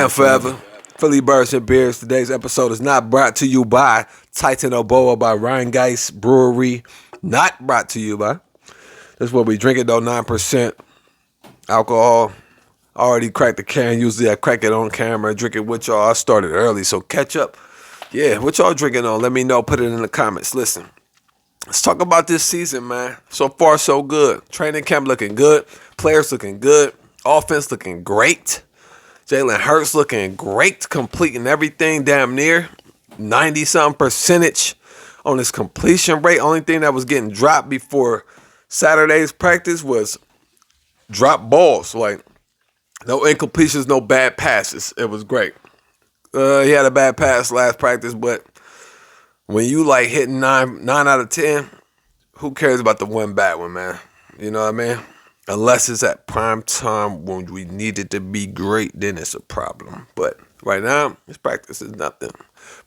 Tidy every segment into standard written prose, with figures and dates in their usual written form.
and forever. Philly Birds and Beers. Today's episode is not brought to you by Titan Oboa by Ryan Geist Brewery. Not brought to you by. This is what we drink it though, 9% alcohol. Already cracked the can. Usually I crack it on camera, drink it with y'all. I started early, so catch up. Yeah, what y'all drinking on? Let me know. Put it in the comments. Listen, let's talk about this season, man. So far, so good. Training camp looking good. Players looking good. Offense looking great. Jalen Hurts looking great, completing everything damn near 90-something percentage on his completion rate. Only thing that was getting dropped before Saturday's practice was drop balls. Like, no incompletions, no bad passes. It was great. He had a bad pass last practice, but when you like hitting 9 out of 10, who cares about the one bad one, man? You know what I mean? Unless it's at prime time when we need it to be great, then it's a problem. But right now, this practice is nothing.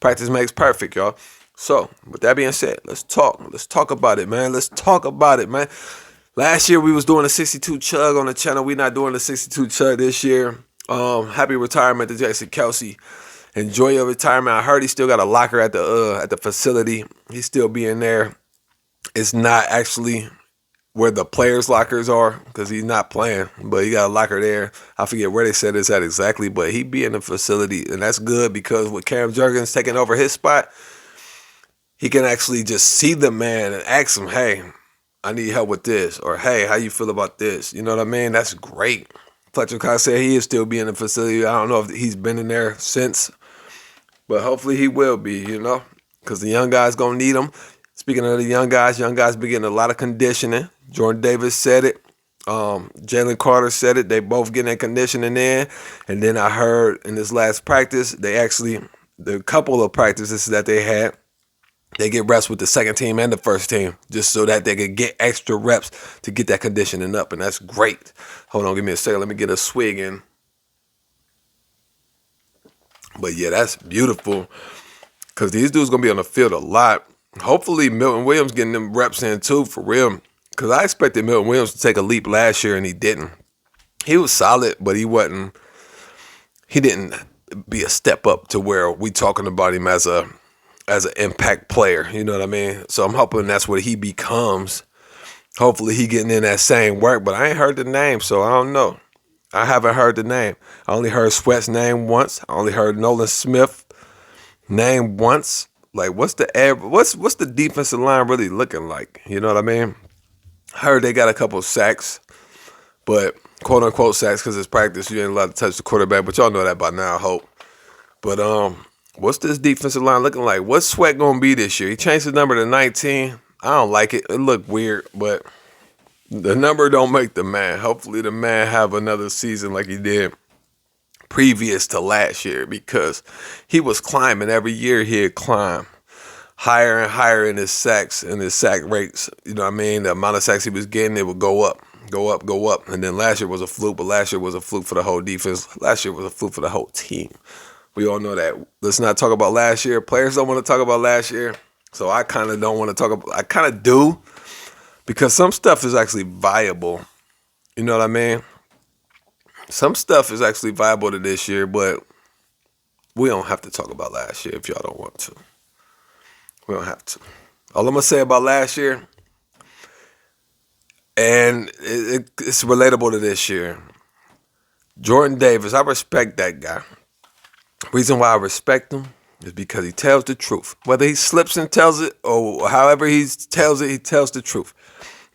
Practice makes perfect, y'all. So, with that being said, let's talk. Let's talk about it, man. Let's talk about it, man. Last year, we was doing a 62 chug on the channel. We're not doing the 62 chug this year. Happy retirement to Jason Kelsey. Enjoy your retirement. I heard he still got a locker at the facility. He's still being there. It's not actually where the players' lockers are because he's not playing, but he got a locker there. I forget where they said it's at exactly, but he be in the facility, and that's good because with Cam Jurgens taking over his spot, he can actually just see the man and ask him, hey, I need help with this, or hey, how you feel about this? You know what I mean? That's great. Fletcher Cox said he is still be in the facility. I don't know if he's been in there since, but hopefully he will be, you know, because the young guys going to need him. Speaking of the young guys be getting a lot of conditioning. Jordan Davis said it. Jalen Carter said it. They both getting their conditioning in. And then I heard in this last practice, the couple of practices that they had, they get reps with the second team and the first team just so that they could get extra reps to get that conditioning up. And that's great. Hold on, give me a second. Let me get a swig in. But yeah, that's beautiful because these dudes going to be on the field a lot. Hopefully Milton Williams getting them reps in too, for real. Because I expected Milton Williams to take a leap last year, and he didn't. He was solid, but he didn't be a step up to where we talking about him as an impact player. You know what I mean? So I'm hoping that's what he becomes. Hopefully he getting in that same work, but I ain't heard the name, so I don't know. I haven't heard the name. I only heard Sweat's name once. I only heard Nolan Smith name once. Like, what's the defensive line really looking like? You know what I mean? I heard they got a couple sacks, but quote-unquote sacks because it's practice. You ain't allowed to touch the quarterback, but y'all know that by now, I hope. But what's this defensive line looking like? What's Sweat going to be this year? He changed his number to 19. I don't like it. It looked weird, but the number don't make the man. Hopefully the man have another season like he did previous to last year because he was climbing. Every year he'd climb higher and higher in his sacks and his sack rates. You know what I mean? The amount of sacks he was getting, it would go up. And then last year was a fluke, but last year was a fluke for the whole defense. Last year was a fluke for the whole team. We all know that. Let's not talk about last year. Players don't want to talk about last year, so I kind of don't want to talk about. I kind of do because some stuff is actually viable. You know what I mean? Some stuff is actually viable to this year, but we don't have to talk about last year if y'all don't want to. We don't have to. All I'm going to say about last year, and it's relatable to this year. Jordan Davis, I respect that guy. Reason why I respect him is because he tells the truth. Whether he slips and tells it or however he tells it, he tells the truth.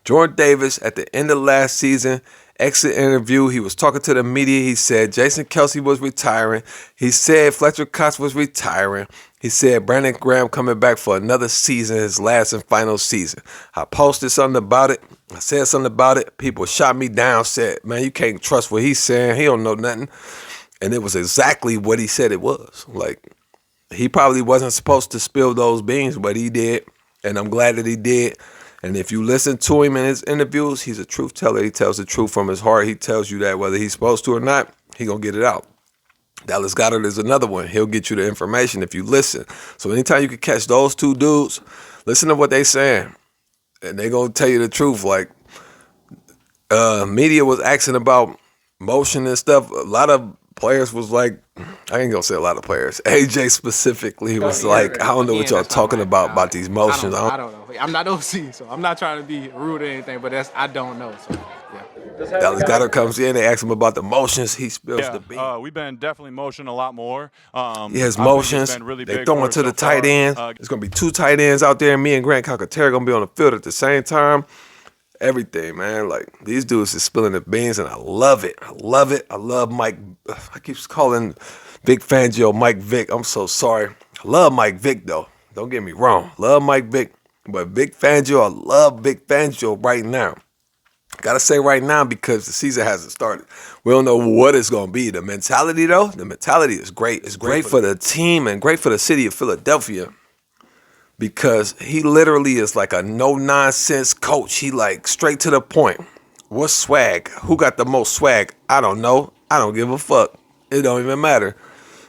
Jordan Davis, at the end of last season, exit interview, he was talking to the media. He said Jason Kelsey was retiring. He said Fletcher Cox was retiring. He said Brandon Graham coming back for another season, his last and final season. I posted something about it. I said something about it. People shot me down, said, man, you can't trust what he's saying. He don't know nothing. And it was exactly what he said it was. Like, he probably wasn't supposed to spill those beans, but he did. And I'm glad that he did. And if you listen to him in his interviews, he's a truth teller. He tells the truth from his heart. He tells you that whether he's supposed to or not, he going to get it out. Dallas Goedert is another one. He'll get you the information if you listen. So anytime you can catch those two dudes, listen to what they saying. And they going to tell you the truth. Like, media was asking about motion and stuff. A lot of players was like, I ain't gonna say a lot of players. AJ specifically was like, I don't know what y'all talking about these motions. I don't know. I'm not OC, so I'm not trying to be rude or anything, but I don't know. So yeah. Dallas Goddard comes in, they ask him about the motions, he spills the beat. We've been definitely motion a lot more. He has motions. They throw it to the tight end. There's gonna be 2 tight ends out there. Me and Grant Calcaterra gonna be on the field at the same time. Everything, man. Like, these dudes is spilling the beans, and I love it. I love it. I love Mike. I keep calling Vic Fangio Mike Vick. I'm so sorry. I love Mike Vick, though. Don't get me wrong. Love Mike Vick. But Vic Fangio, I love Vic Fangio right now. Gotta say right now because the season hasn't started. We don't know what it's going to be. The mentality, though, the mentality is great. It's great for the team and great for the city of Philadelphia. Because he literally is like a no-nonsense coach. He like straight to the point. What's swag? Who got the most swag? I don't know. I don't give a fuck. It don't even matter.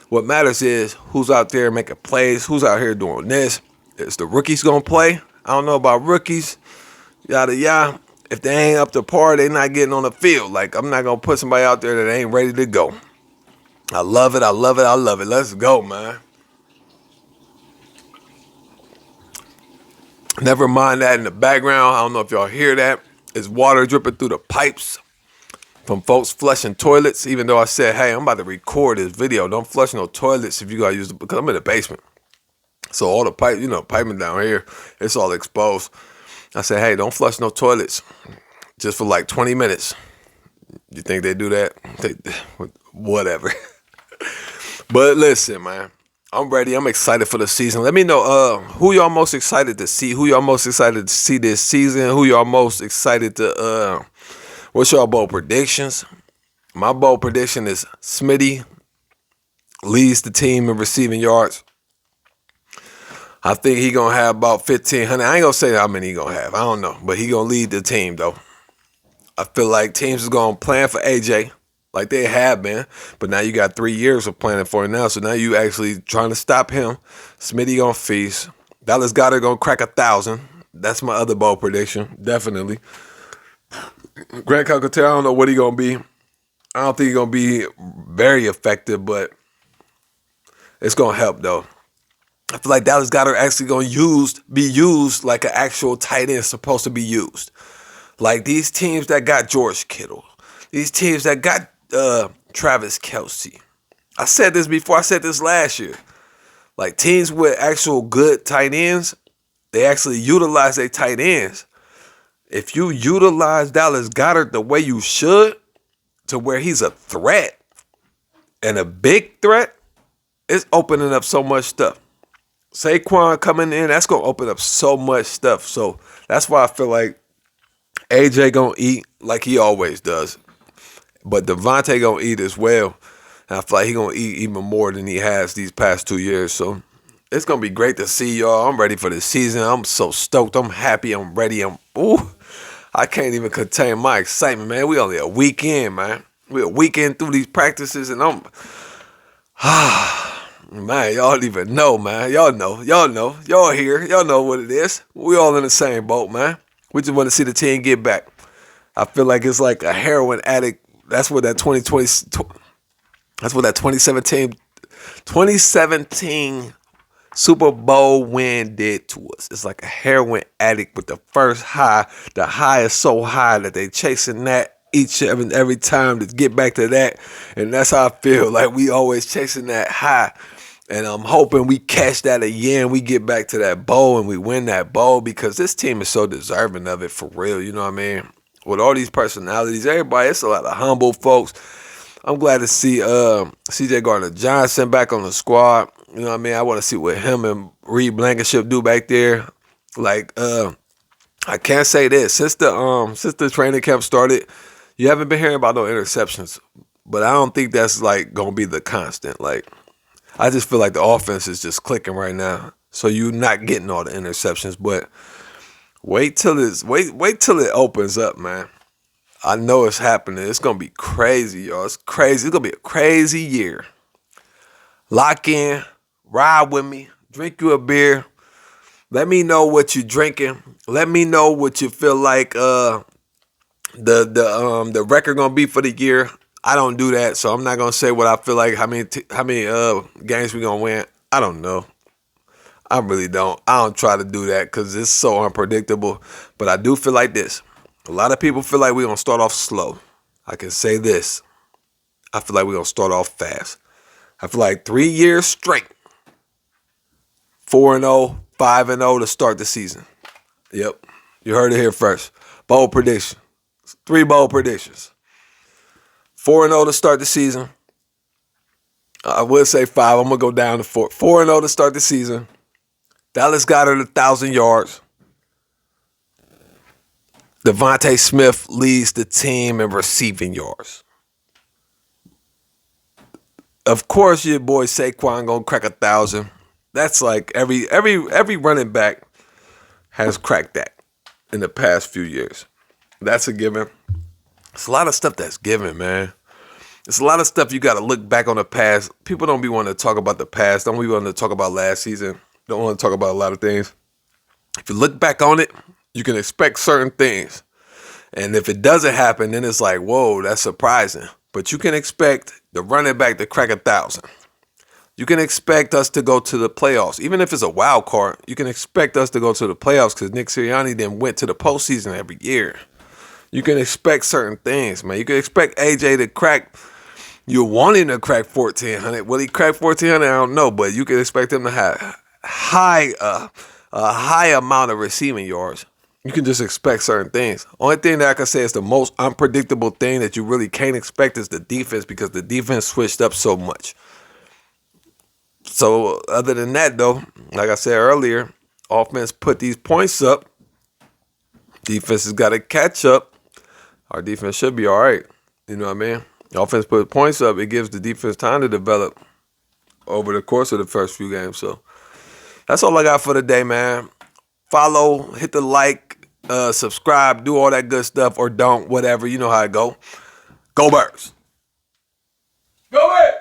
What matters is who's out there making plays, who's out here doing this. Is the rookies going to play? I don't know about rookies. Yada, yada. If they ain't up to par, they not getting on the field. Like, I'm not going to put somebody out there that ain't ready to go. I love it. I love it. I love it. Let's go, man. Never mind that in the background. I don't know if y'all hear that. It's water dripping through the pipes from folks flushing toilets. Even though I said, hey, I'm about to record this video. Don't flush no toilets if you got to use it, because I'm in the basement. So all the pipe, piping down here, it's all exposed. I said, hey, don't flush no toilets just for like 20 minutes. You think they do that? Whatever. But listen, man. I'm ready. I'm excited for the season. Let me know who y'all most excited to see. Who y'all most excited to see this season? Who y'all most excited to what's y'all bold predictions? My bold prediction is Smitty leads the team in receiving yards. I think he going to have about 1,500. I ain't going to say how many he going to have. I don't know. But he going to lead the team, though. I feel like teams is going to plan for AJ. Like they have been, but now you got 3 years of planning for it now. So now you actually trying to stop him. Smitty gonna feast. Dallas Goddard gonna crack 1,000. That's my other bold prediction, definitely. Grant Calcaterra, I don't know what he gonna be. I don't think he's gonna be very effective, but it's gonna help though. I feel like Dallas Goddard actually gonna be used like an actual tight end supposed to be used. Like these teams that got George Kittle, these teams that got Travis Kelce. I said this before. I said this last year. Like teams with actual good tight ends, they actually utilize their tight ends. If you utilize Dallas Goddard the way you should, to where he's a threat and a big threat, it's opening up so much stuff. Saquon coming in, that's going to open up so much stuff. So that's why I feel like AJ going to eat like he always does. But Devontae going to eat as well. And I feel like he going to eat even more than he has these past 2 years. So it's going to be great to see y'all. I'm ready for this season. I'm so stoked. I'm happy. I'm ready. I can't even contain my excitement, man. We only a weekend, man. We a weekend through these practices, and I'm... man, y'all don't even know, man. Y'all know. Y'all here. Y'all know what it is. We all in the same boat, man. We just want to see the team get back. I feel like it's like a heroin addict. That's what that 2017 Super Bowl win did to us. It's like a heroin addict with the first high. The high is so high that they chasing that each and every time to get back to that. And that's how I feel. Like we always chasing that high. And I'm hoping we catch that again. We get back to that bowl and we win that bowl because this team is so deserving of it for real. You know what I mean? With all these personalities, everybody, it's a lot of humble folks. I'm glad to see C.J. Gardner-Johnson back on the squad. You know what I mean? I want to see what him and Reed Blankenship do back there. Like, I can't say this. Since the training camp started, you haven't been hearing about no interceptions. But I don't think that's, like, going to be the constant. Like, I just feel like the offense is just clicking right now. So you're not getting all the interceptions. But wait till it opens up, man. I know it's happening. It's going to be crazy, y'all. It's crazy. It's going to be a crazy year. Lock in. Ride with me. Drink you a beer. Let me know what you're drinking. Let me know what you feel like the record going to be for the year. I don't do that, so I'm not gonna say what I feel like. How many games we gonna win? I don't know. I really don't. I don't try to do that because it's so unpredictable. But I do feel like this. A lot of people feel like we're going to start off slow. I can say this. I feel like we're going to start off fast. I feel like 3 years straight. 4-0, 5-0 to start the season. Yep. You heard it here first. Bold prediction. 3 bold predictions. 4-0 to start the season. I would say 5. I'm going to go down to 4. 4-0 to start the season. Dallas Goedert 1,000 yards. Devontae Smith leads the team in receiving yards. Of course, your boy Saquon gonna crack 1,000. That's like every running back has cracked that in the past few years. That's a given. It's a lot of stuff that's given, man. It's a lot of stuff you got to look back on the past. People don't be wanting to talk about the past. Don't be wanting to talk about last season. Don't want to talk about a lot of things. If you look back on it, you can expect certain things. And if it doesn't happen, then it's like, whoa, that's surprising. But you can expect the running back to crack 1,000. You can expect us to go to the playoffs. Even if it's a wild card, you can expect us to go to the playoffs because Nick Sirianni then went to the postseason every year. You can expect certain things, man. You can expect AJ to crack. You're wanting to crack 1,400. Will he crack 1,400? I don't know, but you can expect him to have a high amount of receiving yards. You can just expect certain things. Only thing that I can say is the most unpredictable thing that you really can't expect is the defense because the defense switched up so much. So other than that, though, like I said earlier, offense put these points up. Defense has got to catch up. Our defense should be all right. You know what I mean? The offense put points up. It gives the defense time to develop over the course of the first few games. So that's all I got for today, man. Follow, hit the like, subscribe, do all that good stuff, or don't, whatever. You know how it go. Go Birds. Go Birds!